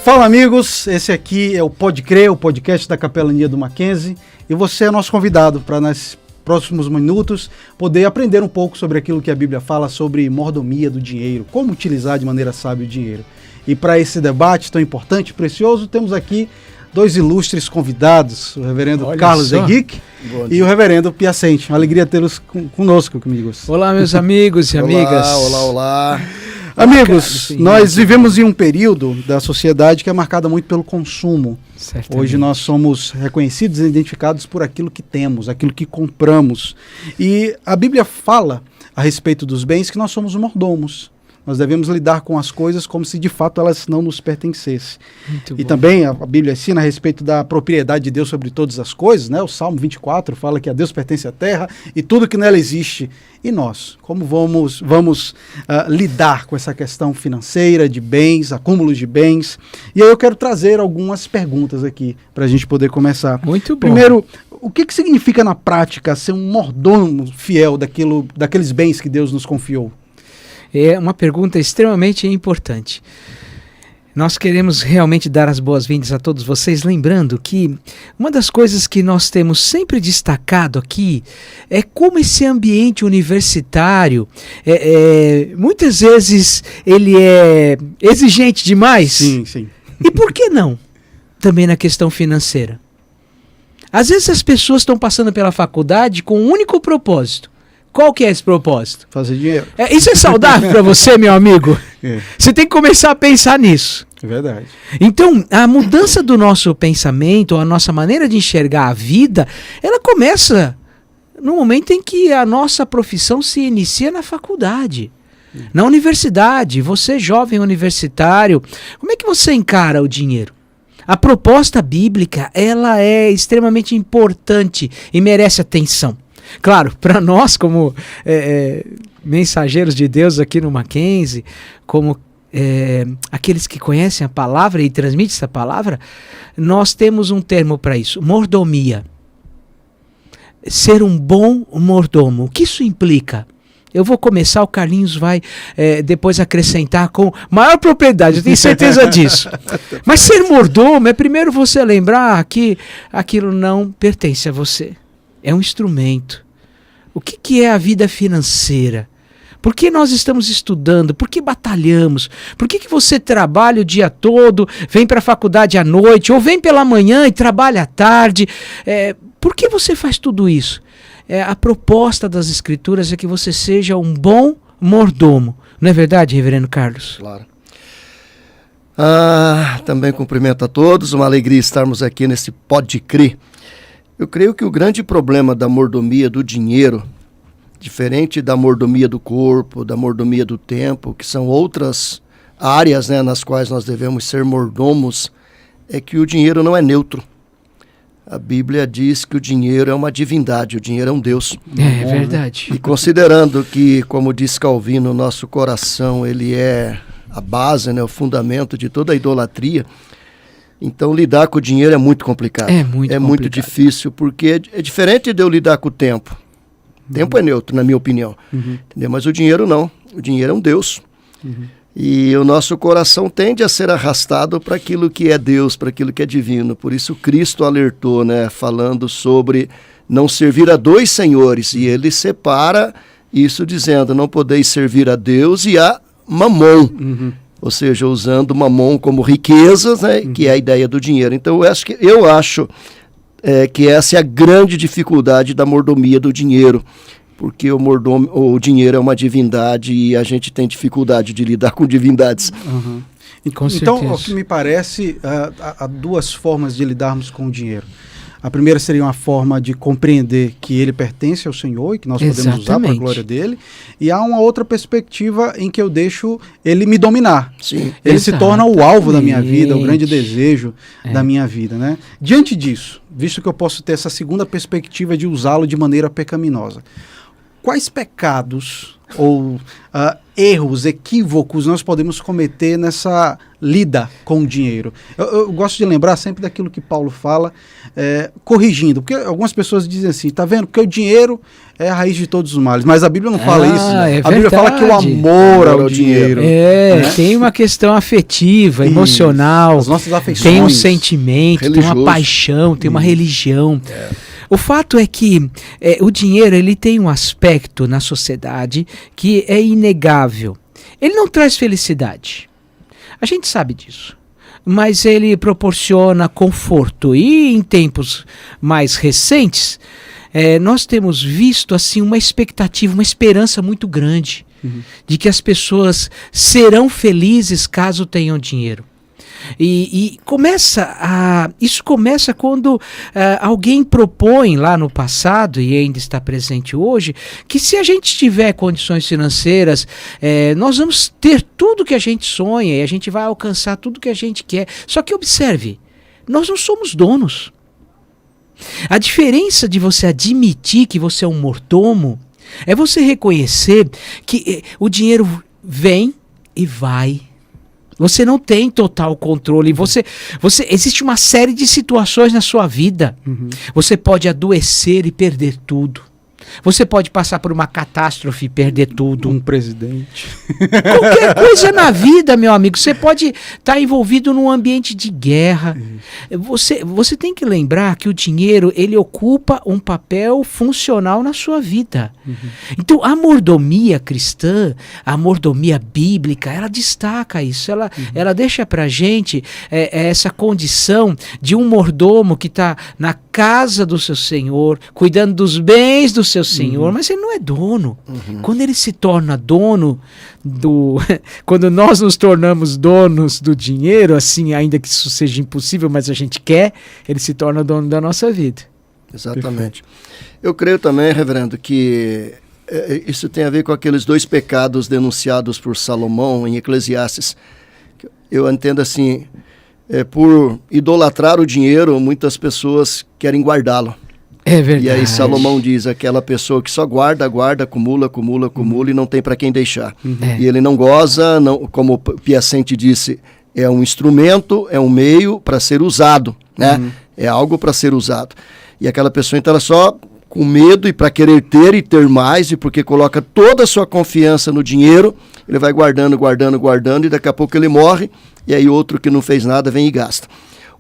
Fala, amigos, esse aqui é o Pode Crer, o podcast da Capelania do Mackenzie, e você é nosso convidado para, nos próximos minutos, poder aprender um pouco sobre aquilo que a Bíblia fala sobre mordomia do dinheiro, como utilizar de maneira sábia o dinheiro. E para esse debate tão importante e precioso, temos aqui dois ilustres convidados, o reverendo Carlos Henrique e o reverendo Piacente. Uma alegria tê-los conosco, amigos. Olá, meus amigos e amigas. Olá. Amigos, nós vivemos em um período da sociedade que é marcada muito pelo consumo. Certamente. Hoje nós somos reconhecidos e identificados por aquilo que temos, aquilo que compramos. E a Bíblia fala a respeito dos bens que nós somos mordomos. Nós devemos lidar com as coisas como se de fato elas não nos pertencessem. E também a Bíblia ensina a respeito da propriedade de Deus sobre todas as coisas, né? O Salmo 24 fala que a Deus pertence a terra e tudo que nela existe. E nós, como vamos lidar com essa questão financeira, de bens, acúmulos de bens? E aí eu quero trazer algumas perguntas aqui para a gente poder começar. Muito bom. Primeiro, o que significa na prática ser um mordomo fiel daqueles bens que Deus nos confiou? É uma pergunta extremamente importante. Nós queremos realmente dar as boas-vindas a todos vocês, lembrando que uma das coisas que nós temos sempre destacado aqui é como esse ambiente universitário, muitas vezes ele é exigente demais. Sim. E por que não? Também na questão financeira. Às vezes as pessoas estão passando pela faculdade com um único propósito. Qual que é esse propósito? Fazer dinheiro. Isso é saudável para você, meu amigo? Você tem que começar a pensar nisso. É verdade. Então, a mudança do nosso pensamento, a nossa maneira de enxergar a vida, ela começa no momento em que a nossa profissão se inicia na faculdade, na universidade. Você, jovem universitário, como é que você encara o dinheiro? A proposta bíblica, ela é extremamente importante e merece atenção. Claro, para nós como mensageiros de Deus aqui no Mackenzie, como aqueles que conhecem a palavra e transmitem essa palavra, nós temos um termo para isso, mordomia. Ser um bom mordomo. O que isso implica? Eu vou começar, o Carlinhos vai depois acrescentar com maior propriedade, eu tenho certeza disso. Mas ser mordomo é primeiro você lembrar que aquilo não pertence a você. É um instrumento. O que é a vida financeira? Por que nós estamos estudando? Por que batalhamos? Por que você trabalha o dia todo, vem para a faculdade à noite, ou vem pela manhã e trabalha à tarde? Por que você faz tudo isso? A proposta das Escrituras é que você seja um bom mordomo. Não é verdade, reverendo Carlos? Claro. Também cumprimento a todos, uma alegria estarmos aqui nesse Pode Crer. Eu creio que o grande problema da mordomia do dinheiro, diferente da mordomia do corpo, da mordomia do tempo, que são outras áreas, né, nas quais nós devemos ser mordomos, é que o dinheiro não é neutro. A Bíblia diz que o dinheiro é uma divindade, o dinheiro é um Deus. É verdade. E considerando que, como diz Calvino, o nosso coração ele é a base, né, o fundamento de toda a idolatria, então lidar com o dinheiro é muito complicado. Muito difícil, porque é diferente de eu lidar com o tempo. O tempo é neutro, na minha opinião. Entendeu? Mas o dinheiro não. O dinheiro é um Deus. E o nosso coração tende a ser arrastado para aquilo que é Deus, para aquilo que é divino. Por isso Cristo alertou, né, falando sobre não servir a dois senhores. E ele separa isso dizendo, não podeis servir a Deus e a Mamon. Ou seja, usando Mamon como riquezas, né, que é a ideia do dinheiro. Então eu acho que essa é a grande dificuldade da mordomia do dinheiro, porque o dinheiro é uma divindade e a gente tem dificuldade de lidar com divindades. Então, o que me parece, há duas formas de lidarmos com o dinheiro. A primeira seria uma forma de compreender que ele pertence ao Senhor e que nós podemos usar para a glória dele. E há uma outra perspectiva em que eu deixo ele me dominar. Sim, ele se torna o alvo da minha vida, o grande desejo da minha vida, né? Diante disso, visto que eu posso ter essa segunda perspectiva de usá-lo de maneira pecaminosa, quais pecados ou erros, equívocos nós podemos cometer nessa lida com o dinheiro. Eu gosto de lembrar sempre daquilo que Paulo fala, corrigindo, porque algumas pessoas dizem assim, tá vendo? Porque o dinheiro é a raiz de todos os males, mas a Bíblia não fala isso. A Bíblia fala que o amor ao dinheiro. Tem uma questão afetiva, emocional, as nossas afeições, tem um sentimento, religioso. Tem uma paixão, tem uma religião. O fato é que o dinheiro ele tem um aspecto na sociedade que é inegável. Ele não traz felicidade. A gente sabe disso. Mas ele proporciona conforto. E em tempos mais recentes, nós temos visto assim uma expectativa, uma esperança muito grande de que as pessoas serão felizes caso tenham dinheiro. E isso começa quando alguém propõe lá no passado, e ainda está presente hoje, que se a gente tiver condições financeiras, nós vamos ter tudo que a gente sonha e a gente vai alcançar tudo que a gente quer. Só que observe, nós não somos donos. A diferença de você admitir que você é um mordomo é você reconhecer que o dinheiro vem e vai. Você não tem total controle. Existe uma série de situações na sua vida. Você pode adoecer e perder tudo. Você pode passar por uma catástrofe e perder tudo. Um presidente. Qualquer coisa na vida, meu amigo. Você pode estar envolvido num ambiente de guerra. Você tem que lembrar que o dinheiro, ele ocupa um papel funcional na sua vida. Então, a mordomia cristã, a mordomia bíblica, ela destaca isso. Ela deixa pra gente essa condição de um mordomo que está na casa do seu Senhor, cuidando dos bens do seu Senhor, mas ele não é dono. Quando ele se torna dono quando nós nos tornamos donos do dinheiro, assim, ainda que isso seja impossível, mas a gente quer, ele se torna dono da nossa vida. Exatamente. Eu creio também, reverendo, que isso tem a ver com aqueles 2 pecados denunciados por Salomão em Eclesiastes. Eu entendo assim, por idolatrar o dinheiro, muitas pessoas querem guardá-lo. É verdade. E aí Salomão diz, aquela pessoa que só guarda, acumula e não tem para quem deixar. E ele não goza, como o Piacente disse, é um instrumento, é um meio para ser usado, né? É algo para ser usado. E aquela pessoa, então, ela só com medo e para querer ter e ter mais, e porque coloca toda a sua confiança no dinheiro, ele vai guardando, e daqui a pouco ele morre, e aí outro que não fez nada vem e gasta.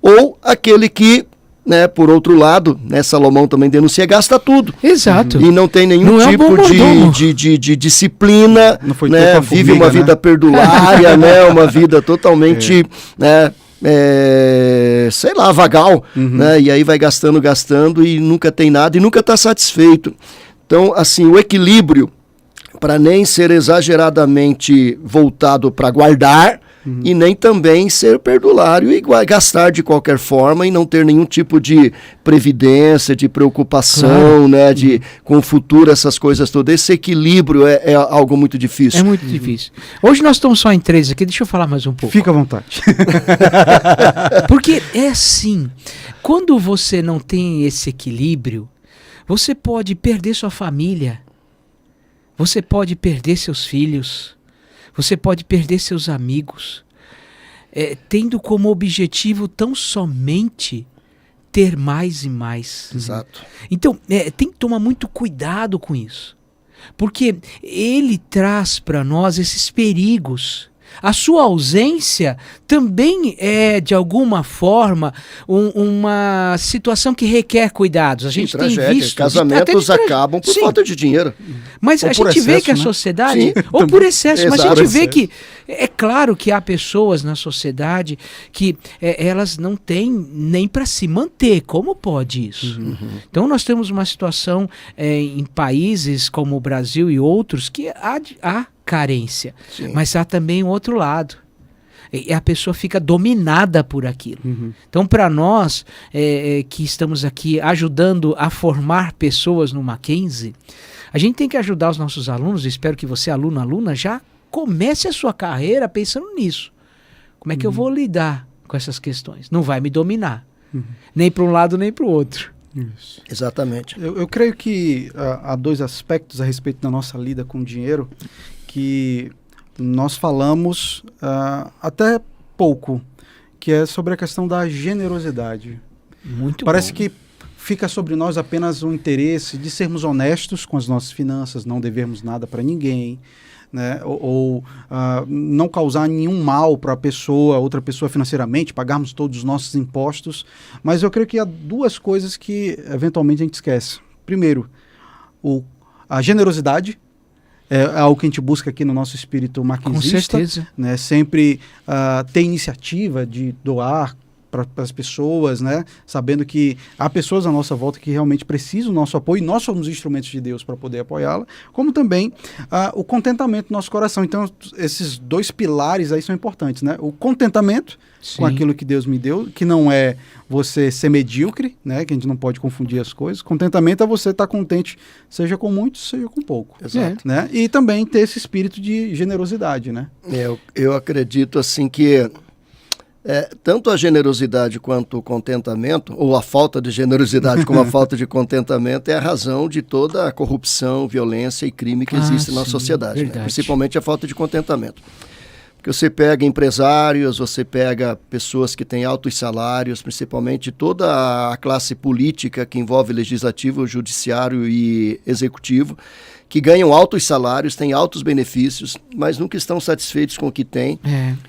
Ou aquele que, né, por outro lado, né, Salomão também denuncia, gasta tudo. Exato. E não tem nenhum tipo de disciplina, né, vive uma vida perdulária, né, uma vida totalmente, né, sei lá, vagal, né, e aí vai gastando e nunca tem nada e nunca está satisfeito. Então, assim, o equilíbrio, para nem ser exageradamente voltado para guardar, e nem também ser perdulário e gastar de qualquer forma e não ter nenhum tipo de previdência, de preocupação, né, com o futuro, essas coisas todas. Esse equilíbrio é algo muito difícil. É muito difícil. Hoje nós estamos só em 3 aqui, deixa eu falar mais um pouco. Fica à vontade. Porque é assim, quando você não tem esse equilíbrio, você pode perder sua família, você pode perder seus filhos, você pode perder seus amigos, tendo como objetivo tão somente ter mais e mais. Exato. Então, tem que tomar muito cuidado com isso, porque ele traz para nós esses perigos. A sua ausência também é, de alguma forma, uma situação que requer cuidados. A gente tem visto... Casamentos acabam por falta de dinheiro. Mas a gente vê que a sociedade... Ou por excesso, mas a gente vê que... É claro que há pessoas na sociedade que elas não têm nem para se manter. Como pode isso? Então nós temos uma situação em países como o Brasil e outros que há carência. Sim. Mas há também um outro lado. E a pessoa fica dominada por aquilo. Então, para nós que estamos aqui ajudando a formar pessoas no Mackenzie, a gente tem que ajudar os nossos alunos. Espero que você, aluno, aluna, já comece a sua carreira pensando nisso. Como é que eu vou lidar com essas questões? Não vai me dominar. Nem para um lado, nem para o outro. Isso. Exatamente. Eu creio que há dois aspectos a respeito da nossa lida com o dinheiro que nós falamos até pouco, que é sobre a questão da generosidade. Muito Parece bom. que fica sobre nós apenas o interesse de sermos honestos com as nossas finanças, não devermos nada para ninguém, né? Ou não causar nenhum mal para outra pessoa financeiramente, pagarmos todos os nossos impostos. Mas eu creio que há duas coisas que eventualmente a gente esquece. Primeiro, a generosidade é algo que a gente busca aqui no nosso espírito maquinzista. Com certeza. Né? Sempre ter iniciativa de doar para as pessoas, né? Sabendo que há pessoas à nossa volta que realmente precisam do nosso apoio e nós somos instrumentos de Deus para poder apoiá-la, como também o contentamento do nosso coração. Então, esses dois pilares aí são importantes, né? O contentamento com aquilo que Deus me deu, que não é você ser medíocre, né? Que a gente não pode confundir as coisas. Contentamento é você estar contente, seja com muito, seja com pouco. Exato. Né? E também ter esse espírito de generosidade, né? Eu acredito assim que tanto a generosidade quanto o contentamento, ou a falta de generosidade como a falta de contentamento, é a razão de toda a corrupção, violência e crime que existe na sociedade, né? Principalmente a falta de contentamento. Porque você pega empresários, você pega pessoas que têm altos salários, principalmente toda a classe política que envolve legislativo, judiciário e executivo, que ganham altos salários, têm altos benefícios, mas nunca estão satisfeitos com o que têm.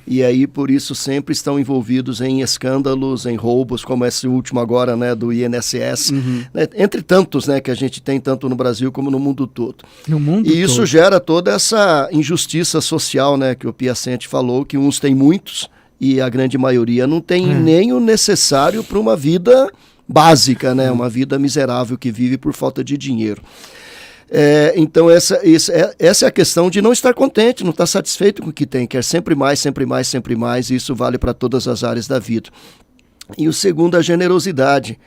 E aí, por isso, sempre estão envolvidos em escândalos, em roubos, como esse último agora, né, do INSS. Né, entre tantos, né, que a gente tem, tanto no Brasil como no mundo todo. E isso gera toda essa injustiça social, né, que o Piacente falou, que uns têm muitos e a grande maioria não tem nem o necessário para uma vida básica, né, uma vida miserável que vive por falta de dinheiro. Então essa é a questão de não estar contente, não estar satisfeito com o que tem, quer sempre mais, sempre mais, sempre mais, e isso vale para todas as áreas da vida. E o segundo, a generosidade,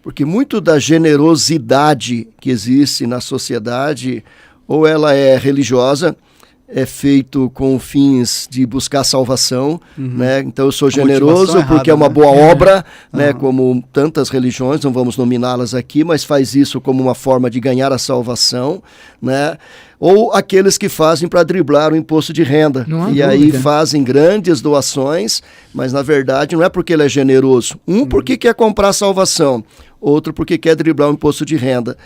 porque muito da generosidade que existe na sociedade, ou ela é religiosa, é feito com fins de buscar salvação, né? Então eu sou generoso porque é uma boa obra, né? Como tantas religiões, não vamos nominá-las aqui, mas faz isso como uma forma de ganhar a salvação, né? Ou aqueles que fazem para driblar o imposto de renda, e aí fazem grandes doações, mas na verdade não é porque ele é generoso. Porque quer comprar a salvação, outro porque quer driblar o imposto de renda.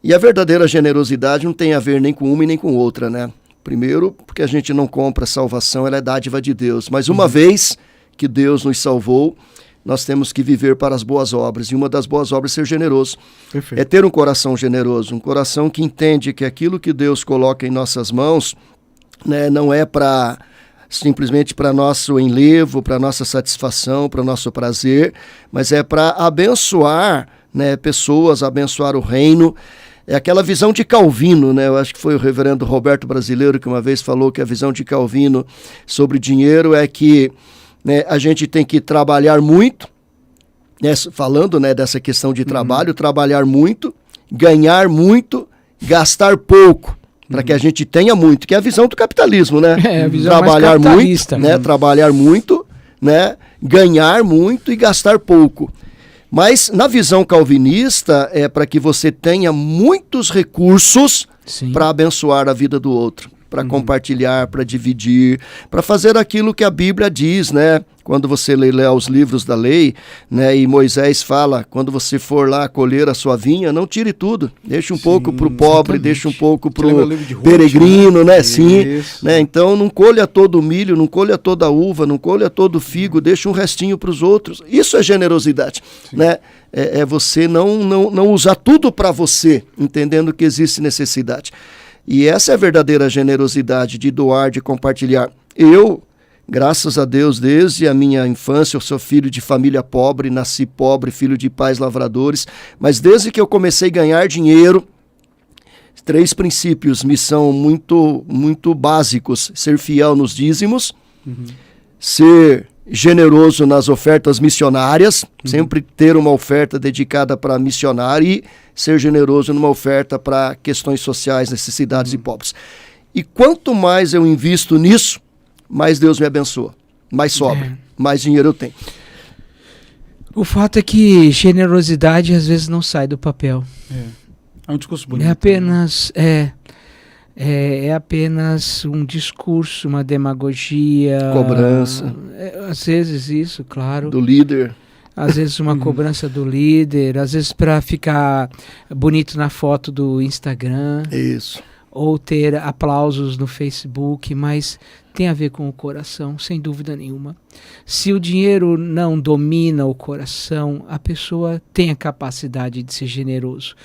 E a verdadeira generosidade não tem a ver nem com uma e nem com outra, né? Primeiro, porque a gente não compra a salvação, ela é dádiva de Deus. Mas uma vez que Deus nos salvou, nós temos que viver para as boas obras. E uma das boas obras é ser generoso. Perfeito. É ter um coração generoso, um coração que entende que aquilo que Deus coloca em nossas mãos, né, não é simplesmente para nosso enlevo, para nossa satisfação, para nosso prazer, mas é para abençoar, né, pessoas, abençoar o reino. É aquela visão de Calvino, né? Eu acho que foi o reverendo Roberto Brasileiro que uma vez falou que a visão de Calvino sobre dinheiro é que, né, a gente tem que trabalhar muito, né, falando, né, dessa questão de trabalho, trabalhar muito, ganhar muito, gastar pouco, para que a gente tenha muito, que é a visão do capitalismo, né? A visão trabalhar mais capitalista, muito, né? Trabalhar muito, né? Ganhar muito e gastar pouco. Mas na visão calvinista é para que você tenha muitos recursos para abençoar a vida do outro, para compartilhar, para dividir, para fazer aquilo que a Bíblia diz, né? Quando você lê os livros da lei, né? E Moisés fala, quando você for lá colher a sua vinha, não tire tudo, deixa um pouco para o pobre, deixa um pouco para o peregrino, né? Sim, né? Então não colha todo o milho, não colha toda a uva, não colha todo o figo, deixa um restinho para os outros. Isso é generosidade, né? É você não usar tudo para você, entendendo que existe necessidade. E essa é a verdadeira generosidade, de doar, de compartilhar. Eu, graças a Deus, desde a minha infância, eu sou filho de família pobre, nasci pobre, filho de pais lavradores, mas desde que eu comecei a ganhar dinheiro, 3 princípios me são muito, muito básicos: ser fiel nos dízimos, ser generoso nas ofertas missionárias, sempre ter uma oferta dedicada para missionário, e ser generoso numa oferta para questões sociais, necessidades e pobres. E quanto mais eu invisto nisso, mais Deus me abençoa, mais sobra, mais dinheiro eu tenho. O fato é que generosidade às vezes não sai do papel. É um discurso bonito. É apenas um discurso, uma demagogia. Cobrança. Às vezes isso, claro. Do líder. Às vezes uma cobrança do líder, às vezes para ficar bonito na foto do Instagram. Isso. Ou ter aplausos no Facebook, mas tem a ver com o coração, sem dúvida nenhuma. Se o dinheiro não domina o coração, a pessoa tem a capacidade de ser generoso.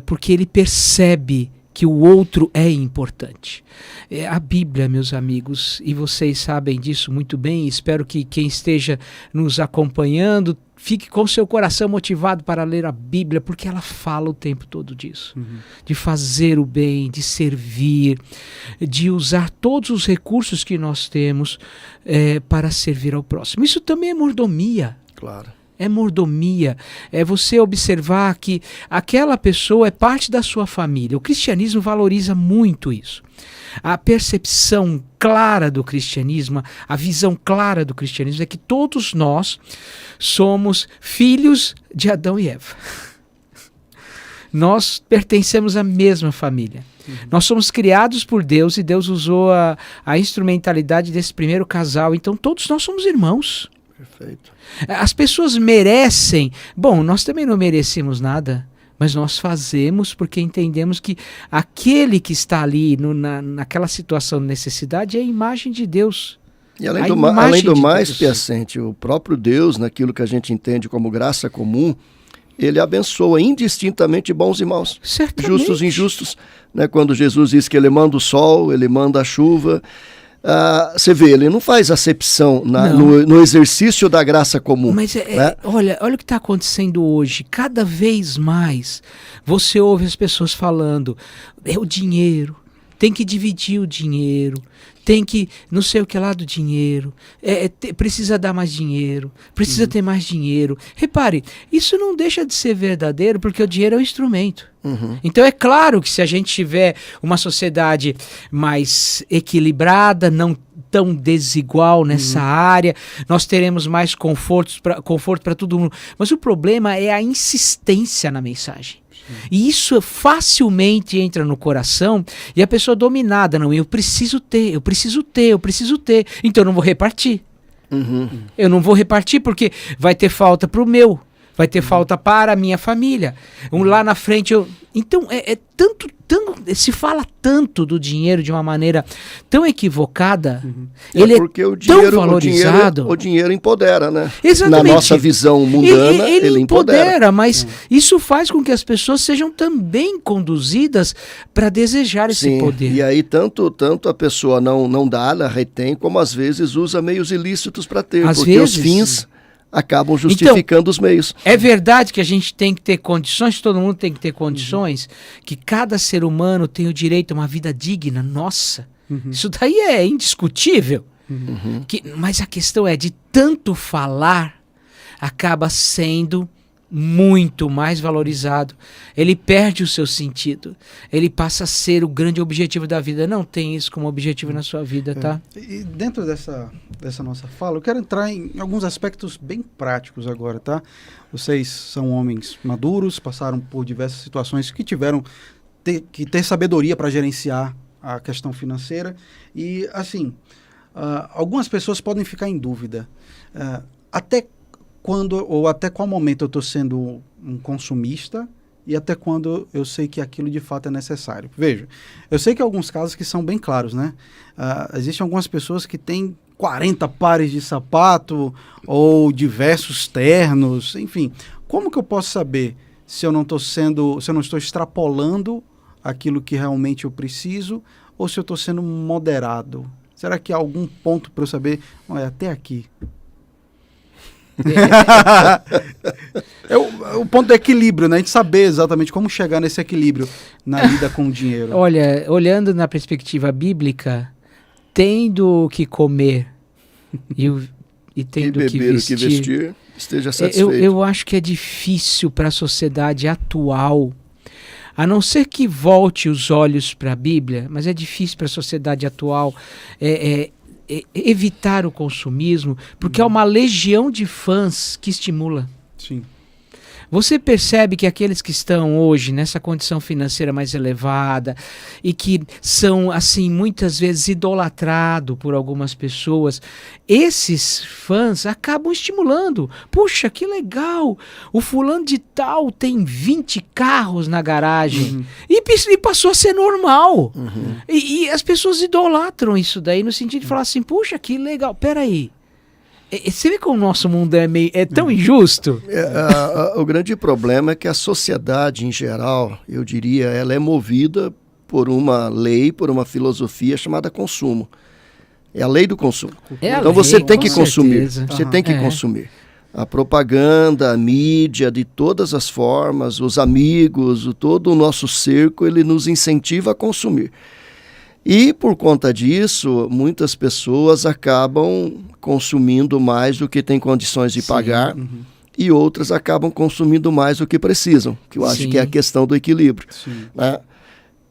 Porque ele percebe que o outro é importante. A Bíblia, meus amigos, e vocês sabem disso muito bem, espero que quem esteja nos acompanhando fique com seu coração motivado para ler a Bíblia, porque ela fala o tempo todo disso. De fazer o bem, de servir, de usar todos os recursos que nós temos para servir ao próximo. Isso também é mordomia. Claro. É mordomia, é você observar que aquela pessoa é parte da sua família. O cristianismo valoriza muito isso. A percepção clara do cristianismo, a visão clara do cristianismo é que todos nós somos filhos de Adão e Eva. Nós pertencemos à mesma família. Nós somos criados por Deus e Deus usou a instrumentalidade desse primeiro casal. Então todos nós somos irmãos. Perfeito. As pessoas merecem. Bom, nós também não merecemos nada, mas nós fazemos porque entendemos que aquele que está ali naquela situação de necessidade é a imagem de Deus. E além do mais, Piacente, o próprio Deus, naquilo que a gente entende como graça comum, ele abençoa indistintamente bons e maus, certamente. Justos e injustos. Né? Quando Jesus diz que ele manda o sol, ele manda a chuva, você vê, ele não faz acepção no exercício da graça comum. Mas olha o que está acontecendo hoje. Cada vez mais você ouve as pessoas falando, é o dinheiro, tem que dividir o dinheiro, tem que não sei o que lá do dinheiro, precisa dar mais dinheiro, precisa ter mais dinheiro. Repare, isso não deixa de ser verdadeiro porque o dinheiro é um instrumento. Então é claro que se a gente tiver uma sociedade mais equilibrada, não tão desigual nessa área, nós teremos mais conforto para todo mundo. Mas o problema é a insistência na mensagem. E isso facilmente entra no coração e a pessoa dominada, não, eu preciso ter, então eu não vou repartir. Eu não vou repartir porque vai ter falta para o meu, vai ter falta para a minha família. Lá na frente Então se fala tanto do dinheiro de uma maneira tão equivocada, ele porque é tão valorizado. O dinheiro empodera, né? Exatamente. Na nossa visão mundana, ele empodera. Mas isso faz com que as pessoas sejam também conduzidas para desejar esse poder. E aí tanto a pessoa não dá, ela retém, como às vezes usa meios ilícitos para ter, porque os fins acabam justificando os meios. É verdade que a gente tem que ter condições, todo mundo tem que ter condições, que cada ser humano tem o direito a uma vida digna. Nossa, isso daí é indiscutível. Mas a questão é, de tanto falar, acaba sendo muito mais valorizado. Ele perde o seu sentido. Ele passa a ser o grande objetivo da vida. Não tem isso como objetivo na sua vida, tá? E dentro dessa nossa fala, eu quero entrar em alguns aspectos bem práticos agora, tá? Vocês são homens maduros, passaram por diversas situações que tiveram que ter sabedoria para gerenciar a questão financeira. E, assim, algumas pessoas podem ficar em dúvida. Até qual momento eu estou sendo um consumista e até quando eu sei que aquilo de fato é necessário. Veja, eu sei que há alguns casos que são bem claros, né? Existem algumas pessoas que têm 40 pares de sapato ou diversos ternos, enfim. Como que eu posso saber se eu não estou extrapolando aquilo que realmente eu preciso ou se eu estou sendo moderado? Será que há algum ponto para eu saber, olha, até aqui? O ponto do equilíbrio, né? A gente saber exatamente como chegar nesse equilíbrio na lida com o dinheiro. Olha, olhando na perspectiva bíblica, tendo o que comer e tendo o que vestir, esteja satisfeito. Eu acho que é difícil para a sociedade atual, a não ser que volte os olhos para a Bíblia, mas é difícil para a sociedade atual evitar o consumismo, porque há uma legião de fãs que estimula. Sim. Você percebe que aqueles que estão hoje nessa condição financeira mais elevada e que são, assim, muitas vezes idolatrados por algumas pessoas, esses fãs acabam estimulando. Puxa, que legal! O fulano de tal tem 20 carros na garagem. E passou a ser normal. E as pessoas idolatram isso daí no sentido de falar assim, puxa, que legal, peraí. Você vê como o nosso mundo é tão injusto? O grande problema é que a sociedade em geral, eu diria, ela é movida por uma lei, por uma filosofia chamada consumo. É a lei do consumo. Então você tem que consumir. Você tem que consumir. A propaganda, a mídia, de todas as formas, os amigos, todo o nosso cerco, ele nos incentiva a consumir. E, por conta disso, muitas pessoas acabam consumindo mais do que têm condições de pagar e outras acabam consumindo mais do que precisam, que eu acho que é a questão do equilíbrio. Né?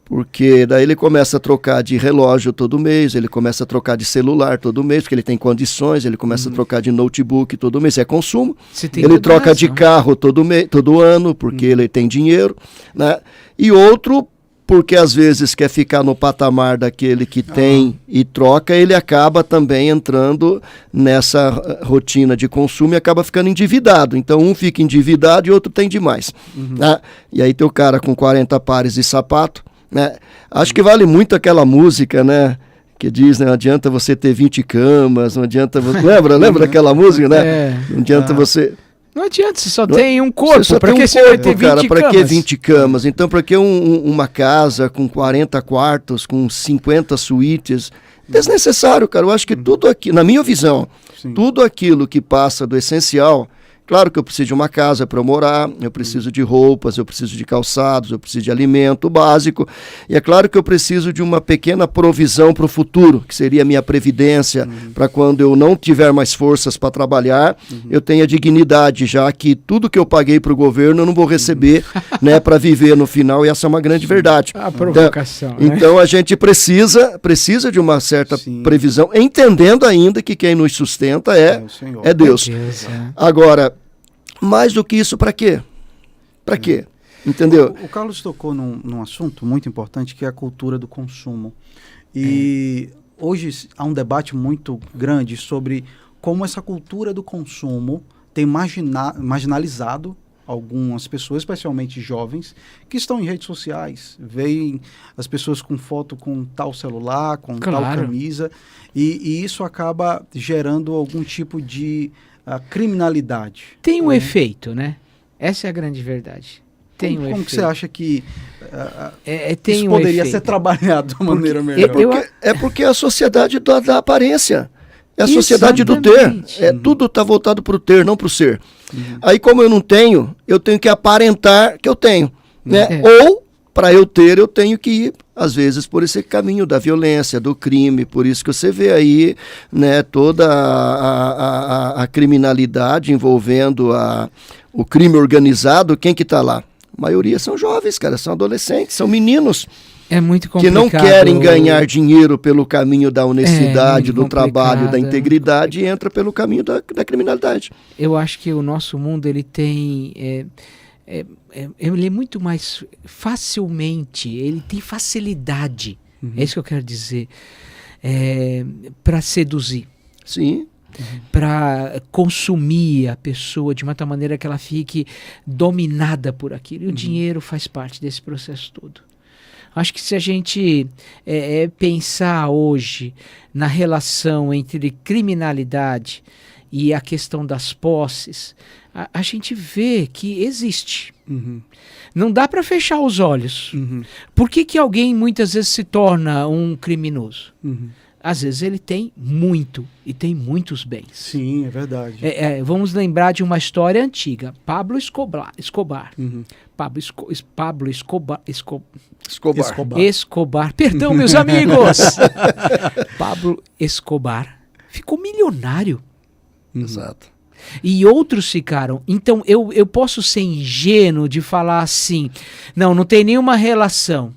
Porque daí ele começa a trocar de relógio todo mês, ele começa a trocar de celular todo mês, porque ele tem condições, ele começa a trocar de notebook todo mês, é consumo. Ele troca de carro todo ano, porque ele tem dinheiro. Né? E outro, porque às vezes quer ficar no patamar daquele que tem e troca, ele acaba também entrando nessa rotina de consumo e acaba ficando endividado. Então um fica endividado e outro tem demais. Né? E aí tem o cara com 40 pares de sapato. Né? Acho que vale muito aquela música, né? Que diz, né? Não adianta você ter 20 camas, não adianta você... Lembra daquela música, né? Não adianta você... Não adianta, você só tem um corpo. Você só pra tem que um você vai ter corpo, 20 cara, camas? Para que 20 camas? Então, para que uma casa com 40 quartos, com 50 suítes? Desnecessário, cara. Eu acho que tudo aqui, na minha visão, tudo aquilo que passa do essencial... Claro que eu preciso de uma casa para eu morar, eu preciso de roupas, eu preciso de calçados, eu preciso de alimento básico. E é claro que eu preciso de uma pequena provisão para o futuro, que seria a minha previdência, para quando eu não tiver mais forças para trabalhar, eu tenha dignidade, já que tudo que eu paguei para o governo eu não vou receber né, para viver no final, e essa é uma grande verdade. A provocação. Então a gente precisa de uma certa previsão, entendendo ainda que quem nos sustenta é Deus. Agora, mais do que isso, para quê? Para quê? Entendeu? O Carlos tocou num assunto muito importante, que é a cultura do consumo. E hoje há um debate muito grande sobre como essa cultura do consumo tem marginalizado algumas pessoas, especialmente jovens, que estão em redes sociais, veem as pessoas com foto com tal celular, com tal camisa, e isso acaba gerando algum tipo de criminalidade. Tem um efeito, né? Essa é a grande verdade. Tem como que você acha que tem isso poderia ser trabalhado de uma maneira melhor? Porque a sociedade da aparência. É a sociedade do ter. Tudo está voltado para o ter, não para o ser. Aí, como eu não tenho, eu tenho que aparentar que eu tenho. Né? Ou, para eu ter, eu tenho que ir, às vezes, por esse caminho da violência, do crime. Por isso que você vê aí né, toda a criminalidade envolvendo o crime organizado. Quem que está lá? A maioria são jovens, cara, são adolescentes, são meninos. É muito complicado. Que não querem ganhar dinheiro pelo caminho da honestidade, do trabalho, da integridade, e entra pelo caminho da criminalidade. Eu acho que o nosso mundo ele tem... ele é muito mais facilmente, ele tem facilidade, é isso que eu quero dizer, para seduzir. Sim. Para consumir a pessoa de uma tal maneira que ela fique dominada por aquilo. E o dinheiro faz parte desse processo todo. Acho que se a gente pensar hoje na relação entre criminalidade e a questão das posses, a gente vê que existe. Não dá para fechar os olhos. Por que alguém muitas vezes se torna um criminoso? Às vezes ele tem muito e tem muitos bens. Sim, é verdade. Vamos lembrar de uma história antiga. Pablo Escobar. Pablo Escobar. Perdão, meus amigos. Pablo Escobar ficou milionário. Exato. E outros ficaram. Então eu posso ser ingênuo de falar assim, não tem nenhuma relação.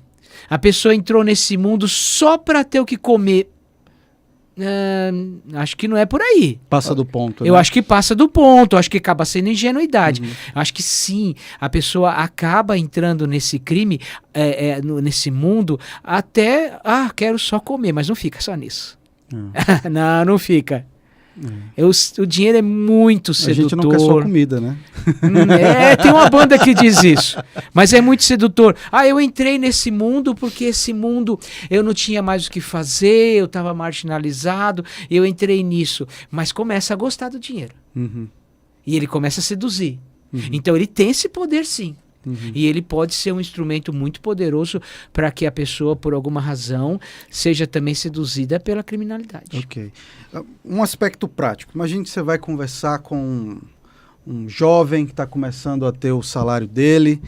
A pessoa entrou nesse mundo só para ter o que comer. Acho que não é por aí. Passa do ponto. Eu acho que passa do ponto, acho que acaba sendo ingenuidade. Acho que sim, a pessoa acaba entrando nesse crime, nesse mundo, até, quero só comer, mas não fica só nisso. Não fica. O dinheiro é muito sedutor. A gente não quer só comida, né? Tem uma banda que diz isso. Mas é muito sedutor. Eu entrei nesse mundo porque esse mundo eu não tinha mais o que fazer, eu estava marginalizado, eu entrei nisso. Mas começa a gostar do dinheiro. E ele começa a seduzir. Então ele tem esse poder, sim. E ele pode ser um instrumento muito poderoso para que a pessoa, por alguma razão, seja também seduzida pela criminalidade. Ok. Um aspecto prático. Imagine que você vai conversar com um jovem que está começando a ter o salário dele.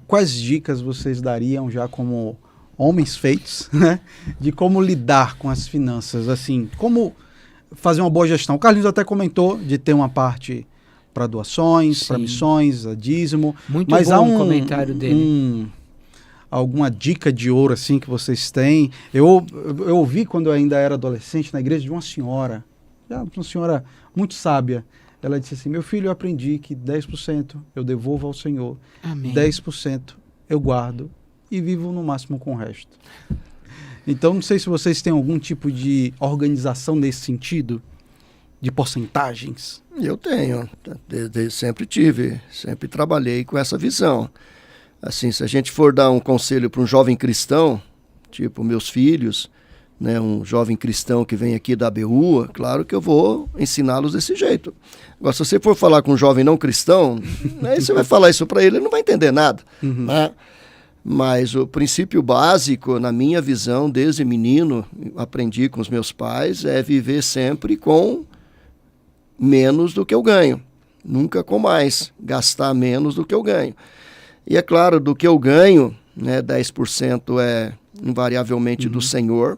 Quais dicas vocês dariam já como homens feitos, né, de como lidar com as finanças? Assim, como fazer uma boa gestão? O Carlinhos até comentou de ter uma parte para doações, para missões, a dízimo. Muito mas bom há um comentário dele. Alguma dica de ouro assim que vocês têm? Eu ouvi quando eu ainda era adolescente na igreja de uma senhora muito sábia. Ela disse assim: meu filho, eu aprendi que 10% eu devolvo ao Senhor. Amém. 10% eu guardo e vivo no máximo com o resto. Então não sei se vocês têm algum tipo de organização nesse sentido, de porcentagens. Eu tenho, sempre tive, sempre trabalhei com essa visão. Assim, se a gente for dar um conselho para um jovem cristão, tipo meus filhos, né, um jovem cristão que vem aqui da ABU, claro que eu vou ensiná-los desse jeito. Agora, se você for falar com um jovem não cristão, aí você vai falar isso para ele não vai entender nada. Né? Mas o princípio básico, na minha visão, desde menino, aprendi com os meus pais, é viver sempre com menos do que eu ganho, nunca com mais, gastar menos do que eu ganho. E é claro, do que eu ganho, né, 10% é invariavelmente do Senhor,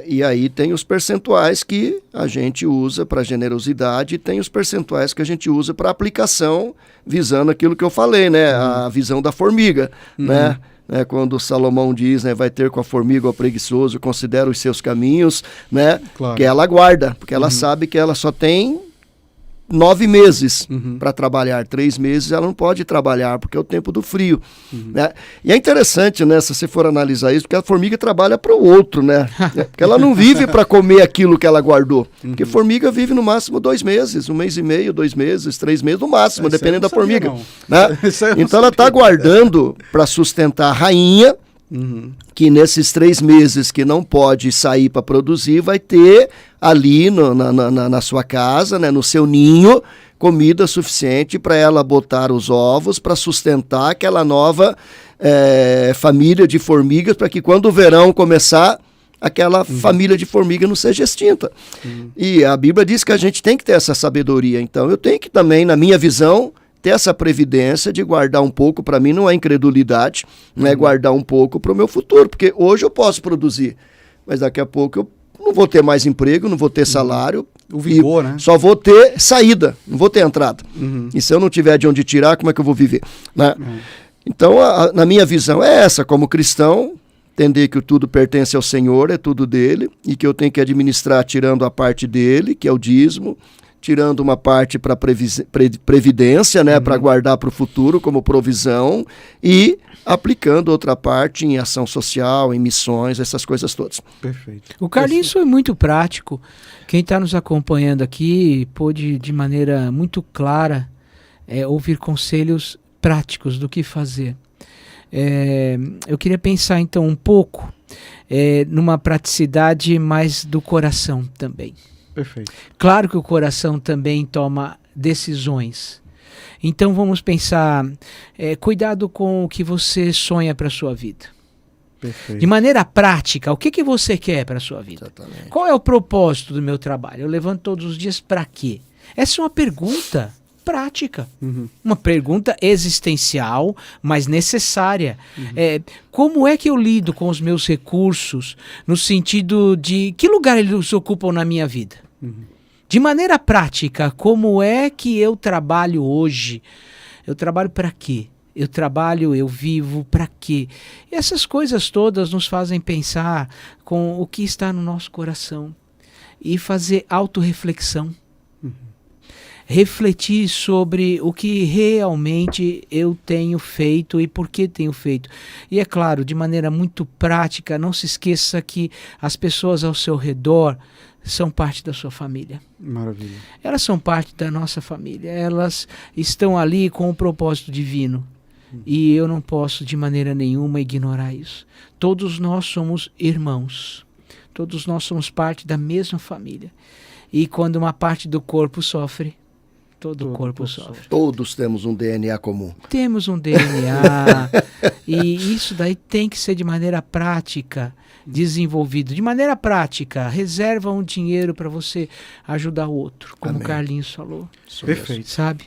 e aí tem os percentuais que a gente usa para generosidade e tem os percentuais que a gente usa para aplicação, visando aquilo que eu falei, né, a visão da formiga, né? Quando Salomão diz, né, vai ter com a formiga o preguiçoso, considera os seus caminhos, né, claro, que ela guarda, porque ela sabe que ela só tem 9 meses para trabalhar, 3 meses ela não pode trabalhar, porque é o tempo do frio. Né? E é interessante, né, se você for analisar isso, porque a formiga trabalha para o outro, né? Porque ela não vive para comer aquilo que ela guardou. Porque formiga vive no máximo 2 meses, 1 mês e meio, 2 meses, 3 meses no máximo, dependendo da formiga. Né? Então ela está guardando para sustentar a rainha, que nesses 3 meses que não pode sair para produzir, vai ter ali na sua casa, né, no seu ninho, comida suficiente para ela botar os ovos, para sustentar aquela nova família de formigas, para que quando o verão começar, aquela família de formiga não seja extinta. E a Bíblia diz que a gente tem que ter essa sabedoria. Então eu tenho que também, na minha visão, ter essa previdência de guardar um pouco, para mim não é incredulidade, não é guardar um pouco para o meu futuro, porque hoje eu posso produzir, mas daqui a pouco eu não vou ter mais emprego, não vou ter salário, o vigor, né? Só vou ter saída, não vou ter entrada. E se eu não tiver de onde tirar, como é que eu vou viver? Né? Então, na minha visão é essa, como cristão, entender que tudo pertence ao Senhor, é tudo dele, e que eu tenho que administrar tirando a parte dele, que é o dízimo, tirando uma parte para previdência, né, para guardar para o futuro como provisão, e aplicando outra parte em ação social, em missões, essas coisas todas. Perfeito. O Carlinhos foi muito prático. Quem está nos acompanhando aqui pôde, de maneira muito clara, ouvir conselhos práticos do que fazer. Eu queria pensar, então, um pouco numa praticidade mais do coração também. Perfeito. Claro que o coração também toma decisões. Então vamos pensar, cuidado com o que você sonha para a sua vida. Perfeito. De maneira prática, o que você quer para a sua vida? Exatamente. Qual é o propósito do meu trabalho? Eu levanto todos os dias para quê? Essa é uma pergunta prática. Uma pergunta existencial, mas necessária. Como é que eu lido com os meus recursos, no sentido de que lugar eles ocupam na minha vida? De maneira prática, como é que eu trabalho hoje? Eu trabalho para quê? Eu trabalho, eu vivo, para quê? Essas coisas todas nos fazem pensar com o que está no nosso coração e fazer autorreflexão. Refletir sobre o que realmente eu tenho feito e por que tenho feito. E é claro, de maneira muito prática, não se esqueça que as pessoas ao seu redor são parte da sua família. Maravilha. Elas são parte da nossa família. Elas estão ali com um propósito divino. E eu não posso de maneira nenhuma ignorar isso. Todos nós somos irmãos. Todos nós somos parte da mesma família. E quando uma parte do corpo sofre, todo o corpo sofre. Todos temos um DNA comum. Temos um DNA. E isso daí tem que ser de maneira prática desenvolvido. De maneira prática, reserva um dinheiro para você ajudar o outro, como o Carlinhos falou. Perfeito. Sabe?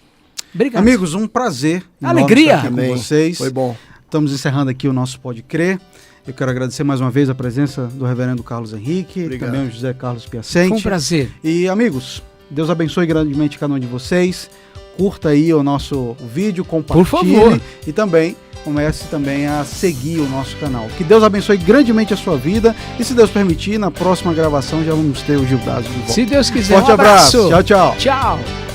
Obrigado. Amigos, um prazer. Alegria. Estar aqui com vocês. Foi bom. Estamos encerrando aqui o nosso Pode Crer. Eu quero agradecer mais uma vez a presença do reverendo Carlos Henrique, Obrigado. também o José Carlos Piacente. Foi um prazer. E amigos, Deus abençoe grandemente cada um de vocês. Curta aí o nosso vídeo, compartilhe. Por favor. E também comece também a seguir o nosso canal. Que Deus abençoe grandemente a sua vida. E se Deus permitir, na próxima gravação já vamos ter o Gilberto de volta. Se Deus quiser. Forte abraço. Tchau, tchau. Tchau.